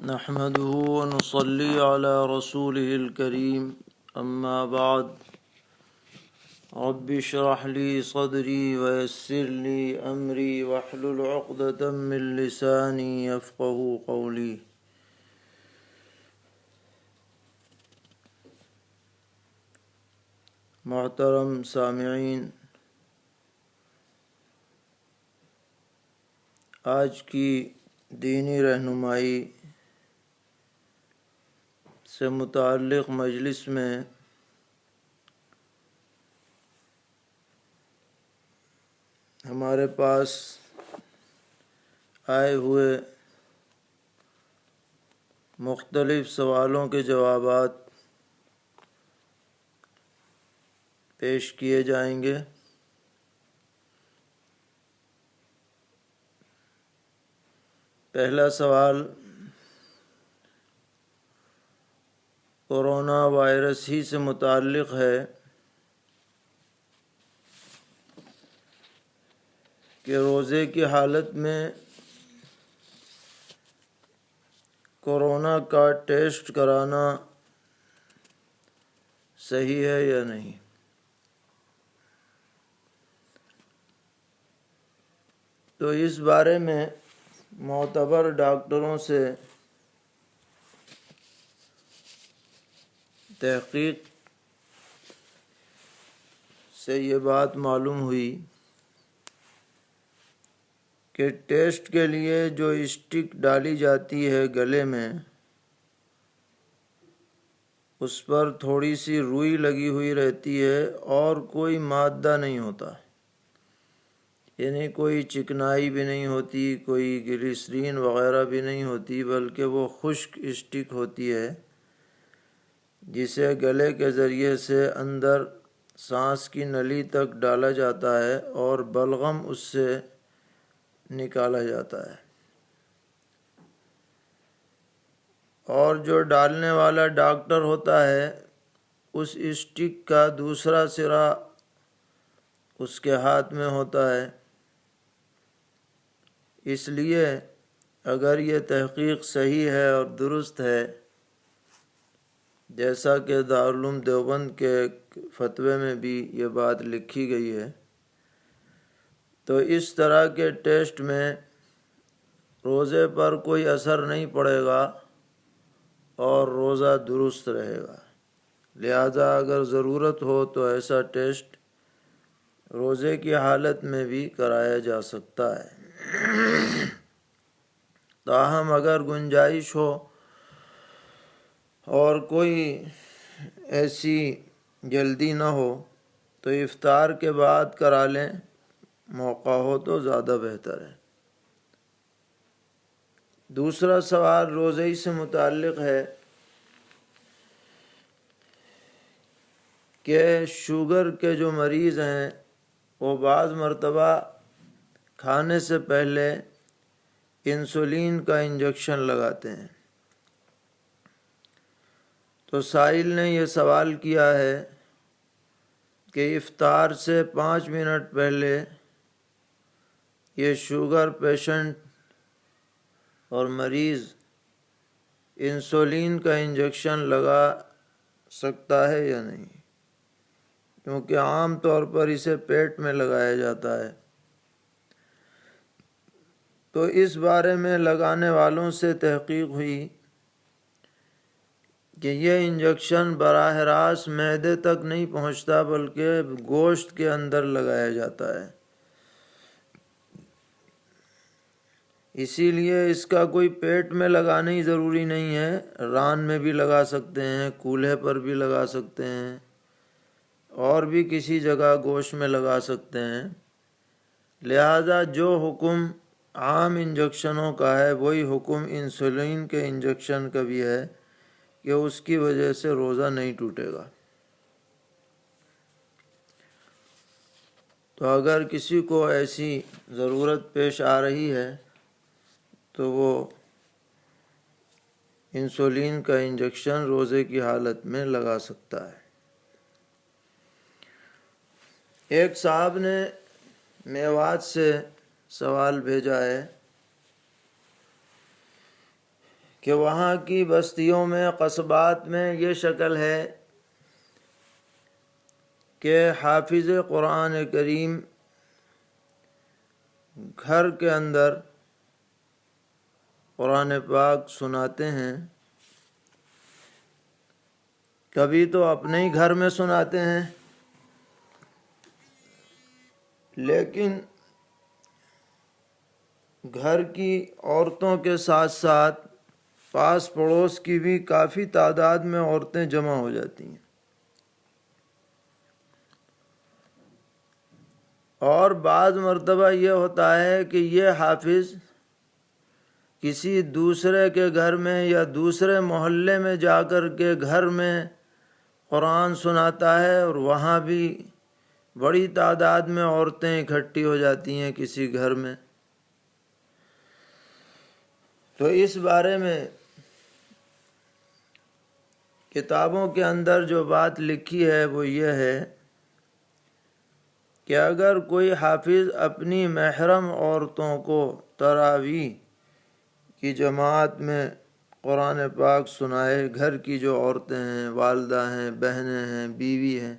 نحمده ونصلي على رسوله الكريم أما بعد رب اشرح لي صدري ويسر لي أمري واحلل عقدة من لساني يفقهوا قولي. محترم سامعین، آج کی دینی رہنمائی سے متعلق مجلس میں ہمارے پاس آئے ہوئے مختلف سوالوں کے جوابات پیش کیے جائیں گے۔ پہلا سوال کورونا وائرس ہی سے متعلق ہے کہ روزے کی حالت میں کورونا کا ٹیسٹ کرانا صحیح ہے یا نہیں۔ تو اس بارے میں معتبر ڈاکٹروں سے تحقیق سے یہ بات معلوم ہوئی کہ ٹیسٹ کے لیے جو اسٹک ڈالی جاتی ہے گلے میں، اس پر تھوڑی سی روئی لگی ہوئی رہتی ہے اور کوئی مادہ نہیں ہوتا، یعنی کوئی چکنائی بھی نہیں ہوتی، کوئی گلیسرین وغیرہ بھی نہیں ہوتی، بلکہ وہ خشک اسٹک ہوتی ہے جسے گلے کے ذریعے سے اندر سانس کی نلی تک ڈالا جاتا ہے اور بلغم اس سے نکالا جاتا ہے، اور جو ڈالنے والا ڈاکٹر ہوتا ہے اس اسٹک کا دوسرا سرا اس کے ہاتھ میں ہوتا ہے۔ اس لیے اگر یہ تحقیق صحیح ہے اور درست ہے، جیسا کہ دارالعلوم دیوبند کے فتوے میں بھی یہ بات لکھی گئی ہے، تو اس طرح کے ٹیسٹ میں روزے پر کوئی اثر نہیں پڑے گا اور روزہ درست رہے گا۔ لہذا اگر ضرورت ہو تو ایسا ٹیسٹ روزے کی حالت میں بھی کرایا جا سکتا ہے۔ تاہم اگر گنجائش ہو اور کوئی ایسی جلدی نہ ہو تو افطار کے بعد کرا لیں، موقع ہو تو زیادہ بہتر ہے۔ دوسرا سوال روزے سے متعلق ہے کہ شوگر کے جو مریض ہیں وہ بعض مرتبہ کھانے سے پہلے انسولین کا انجیکشن لگاتے ہیں۔ تو سائل نے یہ سوال کیا ہے کہ افطار سے 5 منٹ پہلے یہ شوگر پیشنٹ اور مریض انسولین کا انجیکشن لگا سکتا ہے یا نہیں، کیونکہ عام طور پر اسے پیٹ میں لگایا جاتا ہے۔ تو اس بارے میں لگانے والوں سے تحقیق ہوئی کہ یہ انجیکشن براہ راست معدے تک نہیں پہنچتا بلکہ گوشت کے اندر لگایا جاتا ہے، اسی لیے اس کا کوئی پیٹ میں لگانا ہی ضروری نہیں ہے، ران میں بھی لگا سکتے ہیں، کولہے پر بھی لگا سکتے ہیں، اور بھی کسی جگہ گوشت میں لگا سکتے ہیں۔ لہذا جو حکم عام انجیکشنوں کا ہے وہی حکم انسولین کے انجیکشن کا بھی ہے کہ اس کی وجہ سے روزہ نہیں ٹوٹے گا۔ تو اگر کسی کو ایسی ضرورت پیش آ رہی ہے تو وہ انسولین کا انجیکشن روزے کی حالت میں لگا سکتا ہے۔ ایک صاحب نے میوات سے سوال بھیجا ہے کہ وہاں کی بستیوں میں، قصبات میں یہ شکل ہے کہ حافظ قرآن کریم گھر کے اندر قرآن پاک سناتے ہیں. کبھی تو اپنے ہی گھر میں سناتے ہیں، لیکن گھر کی عورتوں کے ساتھ ساتھ پاس پڑوس کی بھی کافی تعداد میں عورتیں جمع ہو جاتی ہیں. اور بعض مرتبہ یہ ہوتا ہے کہ یہ حافظ کسی دوسرے کے گھر میں یا دوسرے محلے میں جا کر کے گھر میں قرآن سناتا ہے، اور وہاں بھی بڑی تعداد میں عورتیں اکٹھی ہو جاتی ہیں کسی گھر میں. تو اس بارے میں کتابوں کے اندر جو بات لکھی ہے وہ یہ ہے کہ اگر کوئی حافظ اپنی محرم عورتوں کو تراویح کی جماعت میں قرآن پاک سنائے، گھر کی جو عورتیں ہیں، والدہ ہیں، بہنیں ہیں، بیوی ہیں،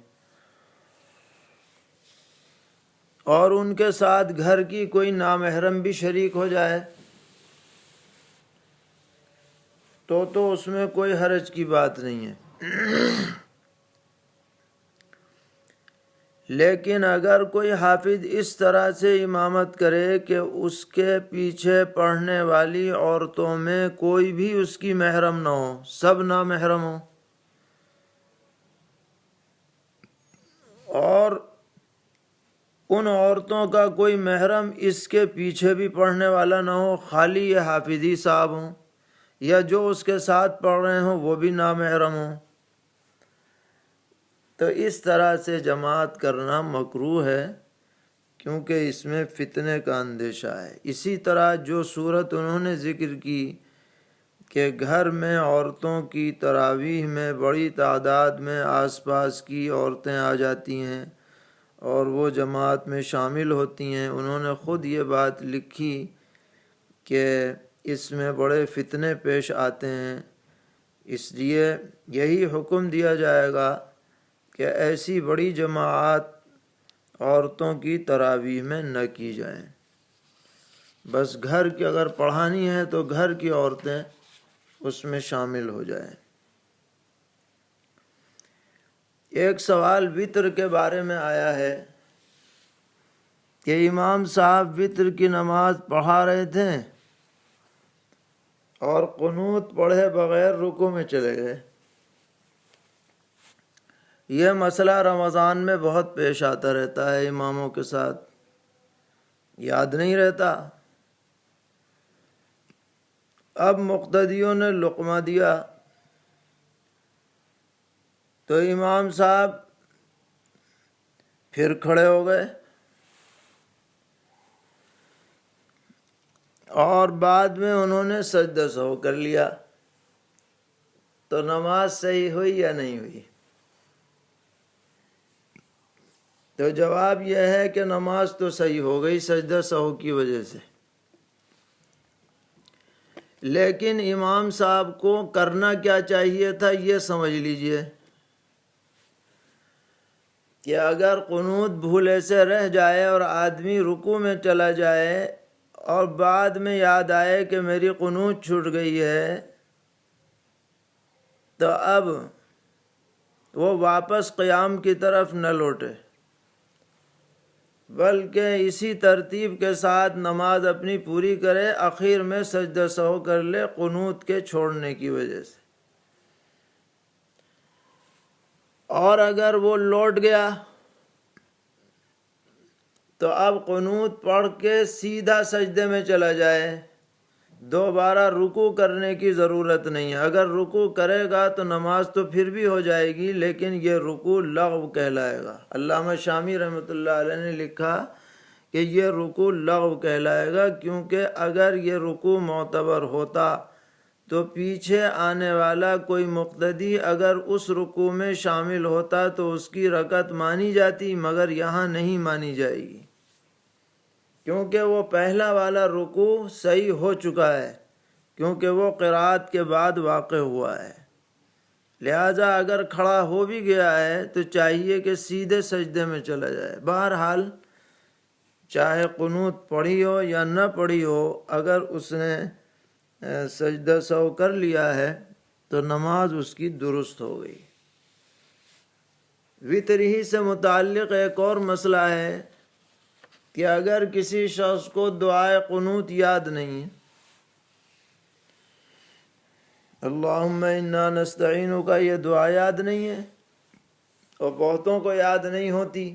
اور ان کے ساتھ گھر کی کوئی نامحرم بھی شریک ہو جائے تو اس میں کوئی حرج کی بات نہیں ہے. لیکن اگر کوئی حافظ اس طرح سے امامت کرے کہ اس کے پیچھے پڑھنے والی عورتوں میں کوئی بھی اس کی محرم نہ ہو، سب نامحرم ہو، اور ان عورتوں کا کوئی محرم اس کے پیچھے بھی پڑھنے والا نہ ہو، خالی یہ حافظی صاحب ہوں، یا جو اس کے ساتھ پڑھ رہے ہوں وہ بھی نامحرم ہوں، تو اس طرح سے جماعت کرنا مکروہ ہے، کیونکہ اس میں فتنے کا اندیشہ ہے. اسی طرح جو صورت انہوں نے ذکر کی کہ گھر میں عورتوں کی تراویح میں بڑی تعداد میں آس پاس کی عورتیں آ جاتی ہیں اور وہ جماعت میں شامل ہوتی ہیں، انہوں نے خود یہ بات لکھی کہ اس میں بڑے فتنے پیش آتے ہیں. اس لیے یہی حکم دیا جائے گا کہ ایسی بڑی جماعت عورتوں کی تراویح میں نہ کی جائیں. بس گھر کی اگر پڑھانی ہے تو گھر کی عورتیں اس میں شامل ہو جائیں. ایک سوال وتر کے بارے میں آیا ہے کہ امام صاحب وتر کی نماز پڑھا رہے تھے اور قنوت پڑھے بغیر رکوع میں چلے گئے. یہ مسئلہ رمضان میں بہت پیش آتا رہتا ہے اماموں کے ساتھ، یاد نہیں رہتا. اب مقتدیوں نے لقمہ دیا تو امام صاحب پھر کھڑے ہو گئے اور بعد میں انہوں نے سجدہ سہو کر لیا. تو نماز صحیح ہوئی یا نہیں ہوئی؟ تو جواب یہ ہے کہ نماز تو صحیح ہو گئی سجدہ سہو کی وجہ سے، لیکن امام صاحب کو کرنا کیا چاہیے تھا یہ سمجھ لیجئے کہ اگر قنوت بھولے سے رہ جائے اور آدمی رکوع میں چلا جائے اور بعد میں یاد آئے کہ میری قنوت چھوٹ گئی ہے، تو اب وہ واپس قیام کی طرف نہ لوٹے، بلکہ اسی ترتیب کے ساتھ نماز اپنی پوری کرے، اخیر میں سجدہ سہو کر لے قنوت کے چھوڑنے کی وجہ سے. اور اگر وہ لوٹ گیا تو اب قنوت پڑھ کے سیدھا سجدے میں چلا جائے، دوبارہ رکوع کرنے کی ضرورت نہیں ہے. اگر رکوع کرے گا تو نماز تو پھر بھی ہو جائے گی، لیکن یہ رکوع لغو کہلائے گا. علامہ شامی رحمۃ اللہ علیہ نے لکھا کہ یہ رکوع لغو کہلائے گا، کیونکہ اگر یہ رکوع معتبر ہوتا تو پیچھے آنے والا کوئی مقتدی اگر اس رکوع میں شامل ہوتا تو اس کی رکعت مانی جاتی، مگر یہاں نہیں مانی جائے گی، کیونکہ وہ پہلا والا رکوع صحیح ہو چکا ہے. کیونکہ وہ قرات کے بعد واقع ہوا ہے، لہذا اگر کھڑا ہو بھی گیا ہے تو چاہیے کہ سیدھے سجدے میں چلا جائے۔ بہرحال چاہے قنوت پڑھی ہو یا نہ پڑھی ہو، اگر اس نے سجدہ سہو کر لیا ہے تو نماز اس کی درست ہو گئی۔ وطر ہی سے متعلق ایک اور مسئلہ ہے کہ اگر کسی شخص کو دعائے قنوت یاد نہیں ہے، اللہم انا نستعینک کا یہ دعا یاد نہیں ہے اور بہتوں کو یاد نہیں ہوتی،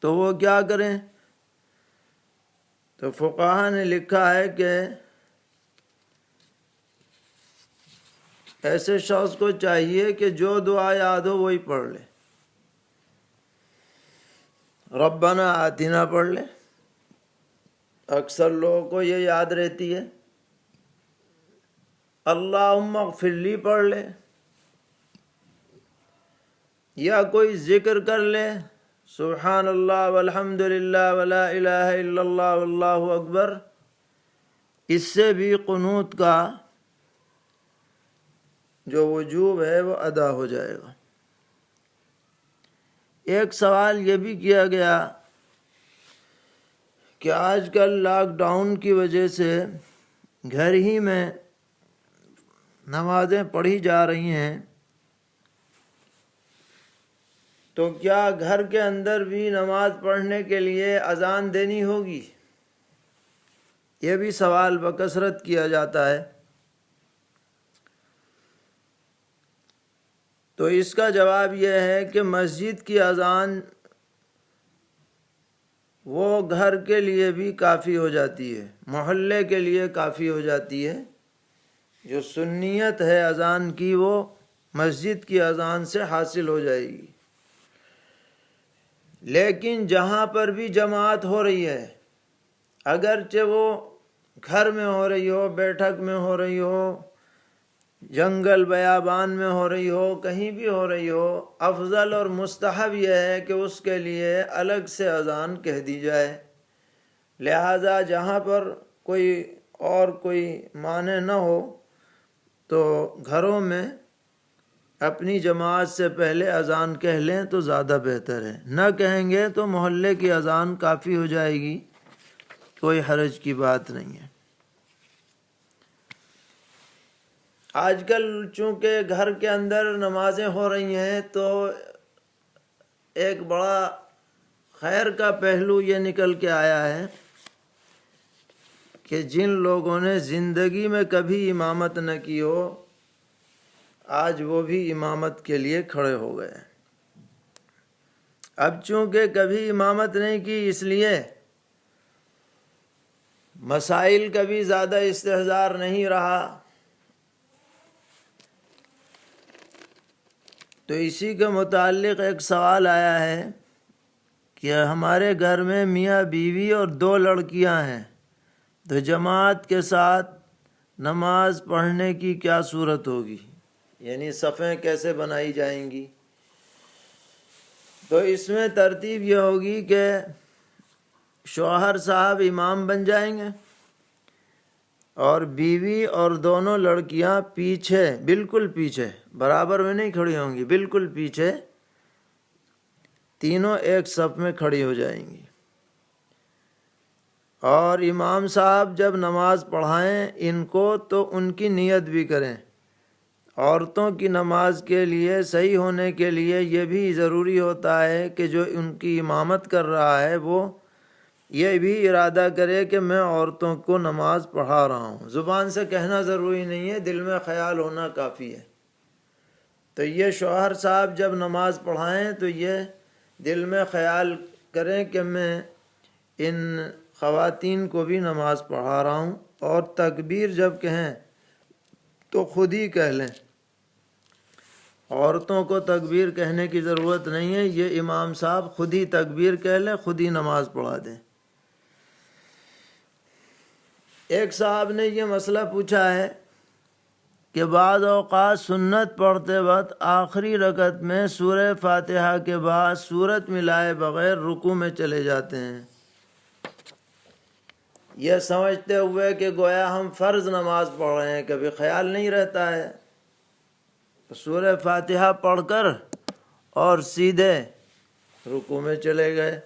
تو وہ کیا کریں؟ تو فقہا نے لکھا ہے کہ ایسے شخص کو چاہیے کہ جو دعا یاد ہو وہی پڑھ لے۔ ربنا آتنا پڑھ لے، اکثر لوگوں کو یہ یاد رہتی ہے۔ اللہم اغفر لی پڑھ لے، یا کوئی ذکر کر لے، سبحان اللہ والحمد للہ ولا الہ الا اللہ واللہ اکبر، اس سے بھی قنوت کا جو وجوب ہے وہ ادا ہو جائے گا۔ ایک سوال یہ بھی کیا گیا کہ آج کل لاک ڈاؤن کی وجہ سے گھر ہی میں نمازیں پڑھی جا رہی ہیں، تو کیا گھر کے اندر بھی نماز پڑھنے کے لیے اذان دینی ہوگی؟ یہ بھی سوال بکثرت کیا جاتا ہے۔ تو اس کا جواب یہ ہے کہ مسجد کی اذان وہ گھر کے لیے بھی کافی ہو جاتی ہے، محلے کے لیے کافی ہو جاتی ہے۔ جو سنیت ہے اذان کی وہ مسجد کی اذان سے حاصل ہو جائے گی۔ لیکن جہاں پر بھی جماعت ہو رہی ہے، اگرچہ وہ گھر میں ہو رہی ہو، بیٹھک میں ہو رہی ہو، جنگل بیابان میں ہو رہی ہو، کہیں بھی ہو رہی ہو، افضل اور مستحب یہ ہے کہ اس کے لیے الگ سے اذان کہہ دی جائے۔ لہذا جہاں پر کوئی مانع نہ ہو تو گھروں میں اپنی جماعت سے پہلے اذان کہہ لیں تو زیادہ بہتر ہے۔ نہ کہیں گے تو محلے کی اذان کافی ہو جائے گی، کوئی حرج کی بات نہیں ہے۔ آج کل چونکہ گھر کے اندر نمازیں ہو رہی ہیں تو ایک بڑا خیر کا پہلو یہ نکل کے آیا ہے کہ جن لوگوں نے زندگی میں کبھی امامت نہ کی ہو، آج وہ بھی امامت کے لیے کھڑے ہو گئے۔ اب چونکہ کبھی امامت نہیں کی، اس لیے مسائل کا بھی زیادہ استحضار نہیں رہا، تو اسی کے متعلق ایک سوال آیا ہے کہ ہمارے گھر میں میاں بیوی اور 2 لڑکیاں ہیں، تو جماعت کے ساتھ نماز پڑھنے کی کیا صورت ہوگی؟ یعنی صفیں کیسے بنائی جائیں گی؟ تو اس میں ترتیب یہ ہوگی کہ شوہر صاحب امام بن جائیں گے اور بیوی اور دونوں لڑکیاں پیچھے، بالکل پیچھے، برابر میں نہیں کھڑی ہوں گی، بالکل پیچھے، تینوں ایک صف میں کھڑی ہو جائیں گی۔ اور امام صاحب جب نماز پڑھائیں ان کو تو ان کی نیت بھی کریں۔ عورتوں کی نماز کے لیے صحیح ہونے کے لیے یہ بھی ضروری ہوتا ہے کہ جو ان کی امامت کر رہا ہے وہ یہ بھی ارادہ کرے کہ میں عورتوں کو نماز پڑھا رہا ہوں۔ زبان سے کہنا ضروری نہیں ہے، دل میں خیال ہونا کافی ہے۔ تو یہ شوہر صاحب جب نماز پڑھائیں تو یہ دل میں خیال کریں کہ میں ان خواتین کو بھی نماز پڑھا رہا ہوں، اور تکبیر جب کہیں تو خود ہی کہہ لیں، عورتوں کو تکبیر کہنے کی ضرورت نہیں ہے، یہ امام صاحب خود ہی تکبیر کہہ لیں، خود ہی نماز پڑھا دیں۔ ایک صاحب نے یہ مسئلہ پوچھا ہے کہ بعض اوقات سنت پڑھتے وقت آخری رکعت میں سورہ فاتحہ کے بعد سورت ملائے بغیر رکوع میں چلے جاتے ہیں، یہ سمجھتے ہوئے کہ گویا ہم فرض نماز پڑھ رہے ہیں، کبھی خیال نہیں رہتا ہے، سورہ فاتحہ پڑھ کر اور سیدھے رکوع میں چلے گئے،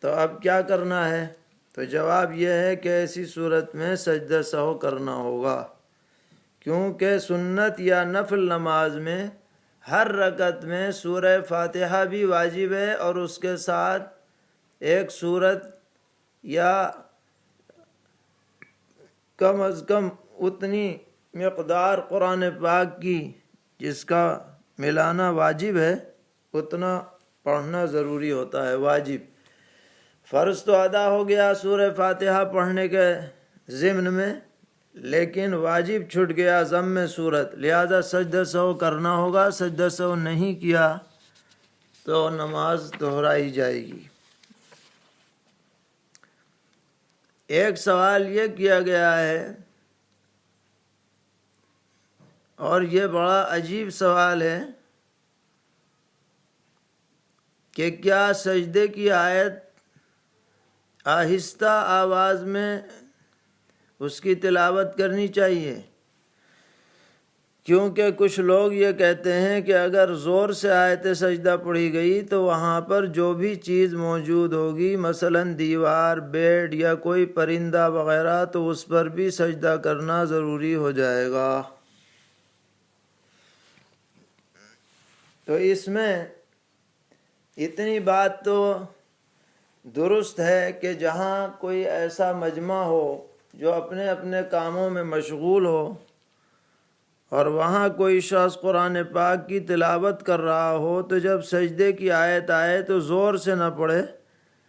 تو اب کیا کرنا ہے؟ تو جواب یہ ہے کہ ایسی صورت میں سجدہ سہو کرنا ہوگا، کیونکہ سنت یا نفل نماز میں ہر رکعت میں سورہ فاتحہ بھی واجب ہے، اور اس کے ساتھ ایک سورت یا کم از کم اتنی مقدار قرآن پاک کی جس کا ملانا واجب ہے اتنا پڑھنا ضروری ہوتا ہے، واجب۔ فرض تو ادا ہو گیا سورہ فاتحہ پڑھنے کے ضمن میں، لیکن واجب چھٹ گیا ضم صورت، لہذا سجدہ سہو کرنا ہوگا۔ سجدہ سہو نہیں کیا تو نماز دہرائی جائے گی۔ ایک سوال یہ کیا گیا ہے، اور یہ بڑا عجیب سوال ہے، کہ کیا سجدے کی آیت آہستہ آواز میں اس کی تلاوت کرنی چاہیے؟ کیونکہ کچھ لوگ یہ کہتے ہیں کہ اگر زور سے آیت سجدہ پڑھی گئی تو وہاں پر جو بھی چیز موجود ہوگی، مثلا دیوار، بیڈ یا کوئی پرندہ وغیرہ، تو اس پر بھی سجدہ کرنا ضروری ہو جائے گا۔ تو اس میں اتنی بات تو درست ہے کہ جہاں کوئی ایسا مجمع ہو جو اپنے اپنے کاموں میں مشغول ہو، اور وہاں کوئی شخص قرآن پاک کی تلاوت کر رہا ہو، تو جب سجدے کی آیت آئے تو زور سے نہ پڑھے،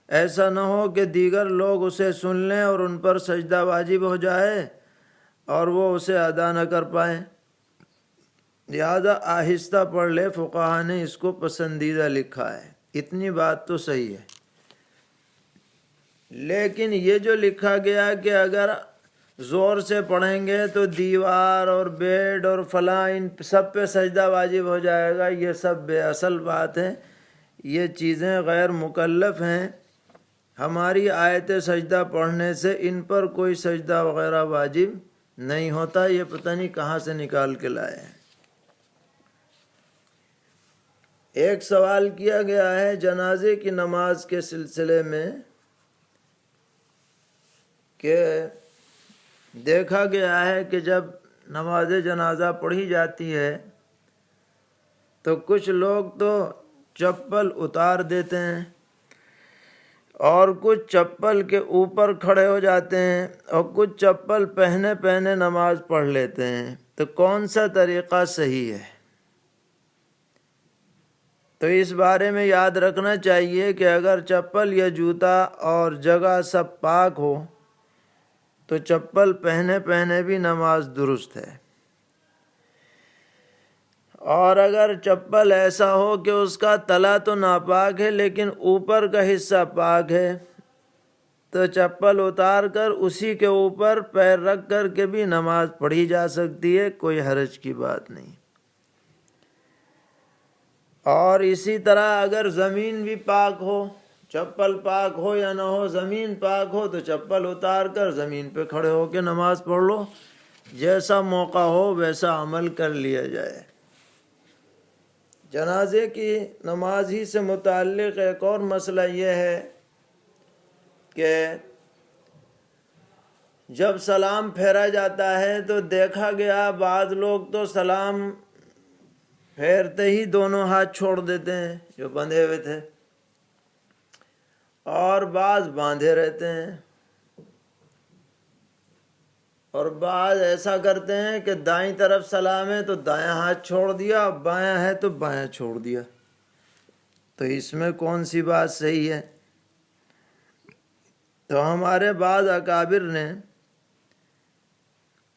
ایسا نہ ہو کہ دیگر لوگ اسے سن لیں اور ان پر سجدہ واجب ہو جائے اور وہ اسے ادا نہ کر پائیں، لہذا آہستہ پڑھ لے۔ فقہا نے اس کو پسندیدہ لکھا ہے، اتنی بات تو صحیح ہے۔ لیکن یہ جو لکھا گیا کہ اگر زور سے پڑھیں گے تو دیوار اور بیڈ اور فلاں ان سب پہ سجدہ واجب ہو جائے گا، یہ سب بے اصل بات ہے، یہ چیزیں غیر مکلف ہیں۔ ہماری آیت سجدہ پڑھنے سے ان پر کوئی سجدہ وغیرہ واجب نہیں ہوتا، یہ پتہ نہیں کہاں سے نکال کے لائے ہیں۔ ایک سوال کیا گیا ہے جنازے کی نماز کے سلسلے میں، کہ دیکھا گیا ہے کہ جب نماز جنازہ پڑھی جاتی ہے تو کچھ لوگ تو چپل اتار دیتے ہیں، اور کچھ چپل کے اوپر کھڑے ہو جاتے ہیں، اور کچھ چپل پہنے نماز پڑھ لیتے ہیں، تو کون سا طریقہ صحیح ہے؟ تو اس بارے میں یاد رکھنا چاہیے کہ اگر چپل یا جوتا اور جگہ سب پاک ہو تو چپل پہنے بھی نماز درست ہے، اور اگر چپل ایسا ہو کہ اس کا تلا تو ناپاک ہے لیکن اوپر کا حصہ پاک ہے، تو چپل اتار کر اسی کے اوپر پیر رکھ کر کے بھی نماز پڑھی جا سکتی ہے، کوئی حرج کی بات نہیں۔ اور اسی طرح اگر زمین بھی پاک ہو، چپل پاک ہو یا نہ ہو، زمین پاک ہو تو چپل اتار کر زمین پہ کھڑے ہو کے نماز پڑھ لو، جیسا موقع ہو ویسا عمل کر لیا جائے۔ جنازے کی نماز ہی سے متعلق ایک اور مسئلہ یہ ہے کہ جب سلام پھیرا جاتا ہے تو دیکھا گیا بعض لوگ تو سلام پھیرتے ہی دونوں ہاتھ چھوڑ دیتے ہیں جو بندھے ہوئے تھے، اور بعض باندھے رہتے ہیں، اور بعض ایسا کرتے ہیں کہ دائیں طرف سلام ہے تو دایاں ہاتھ چھوڑ دیا، بایاں ہے تو بایاں چھوڑ دیا۔ تو اس میں کون سی بات صحیح ہے؟ تو ہمارے بعض اکابر نے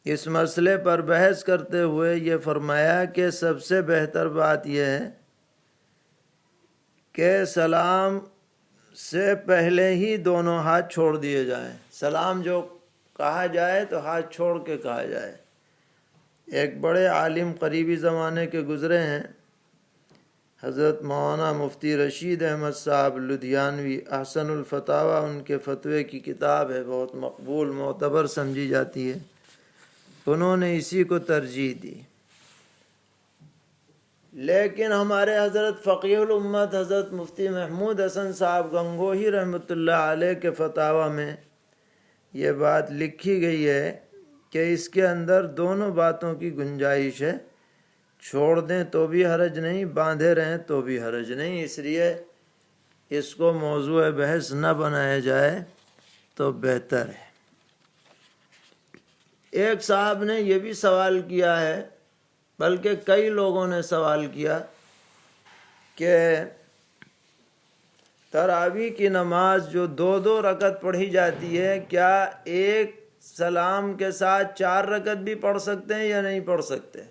اس مسئلے پر بحث کرتے ہوئے یہ فرمایا کہ سب سے بہتر بات یہ ہے کہ سلام سے پہلے ہی دونوں ہاتھ چھوڑ دیے جائیں، سلام جو کہا جائے تو ہاتھ چھوڑ کے کہا جائے۔ ایک بڑے عالم قریبی زمانے کے گزرے ہیں، حضرت مولانا مفتی رشید احمد صاحب لدھیانوی احسن الفتاوی ان کے فتوے کی کتاب ہے، بہت مقبول معتبر سمجھی جاتی ہے، انہوں نے اسی کو ترجیح دی۔ لیکن ہمارے حضرت فقیہ الامت حضرت مفتی محمود حسن صاحب گنگوہی رحمۃ اللہ علیہ کے فتاوی میں یہ بات لکھی گئی ہے کہ اس کے اندر دونوں باتوں کی گنجائش ہے، چھوڑ دیں تو بھی حرج نہیں، باندھے رہیں تو بھی حرج نہیں، اس لیے اس کو موضوع بحث نہ بنایا جائے تو بہتر ہے۔ ایک صاحب نے یہ بھی سوال کیا ہے، بلکہ کئی لوگوں نے سوال کیا کہ تراویح کی نماز جو 2 رکعت پڑھی جاتی ہے، کیا ایک سلام کے ساتھ 4 رکعت بھی پڑھ سکتے ہیں یا نہیں پڑھ سکتے؟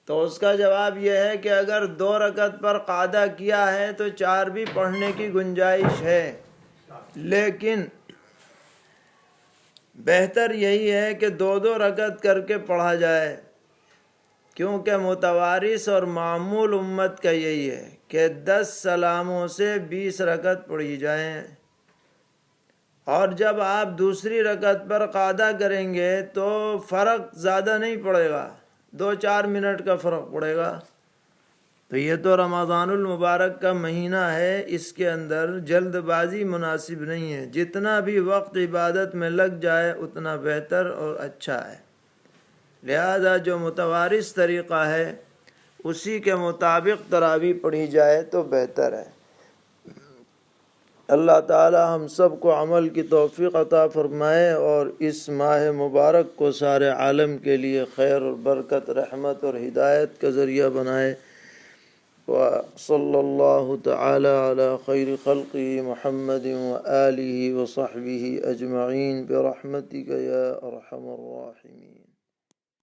تو اس کا جواب یہ ہے کہ اگر 2 رکعت پر قاعدہ کیا ہے تو 4 بھی پڑھنے کی گنجائش ہے، لیکن بہتر یہی ہے کہ 2 رکعت کر کے پڑھا جائے، کیونکہ متوارث اور معمول امت کا یہی ہے کہ 10 سلاموں سے 20 رکعت پڑھی جائیں، اور جب آپ دوسری رکعت پر قاعدہ کریں گے تو فرق زیادہ نہیں پڑے گا، 2-4 منٹ کا فرق پڑے گا۔ تو یہ تو رمضان المبارک کا مہینہ ہے، اس کے اندر جلد بازی مناسب نہیں ہے، جتنا بھی وقت عبادت میں لگ جائے اتنا بہتر اور اچھا ہے، لہذا جو متوارث طریقہ ہے اسی کے مطابق تراویح پڑھی جائے تو بہتر ہے۔ اللہ تعالی ہم سب کو عمل کی توفیق عطا فرمائے اور اس ماہ مبارک کو سارے عالم کے لیے خیر اور برکت، رحمت اور ہدایت کا ذریعہ بنائے۔ وصلی اللہ تعالی علی خیر خلقہ محمد وآلہ وصحبہ اجمعین برحمتک یا ارحم الراحمین۔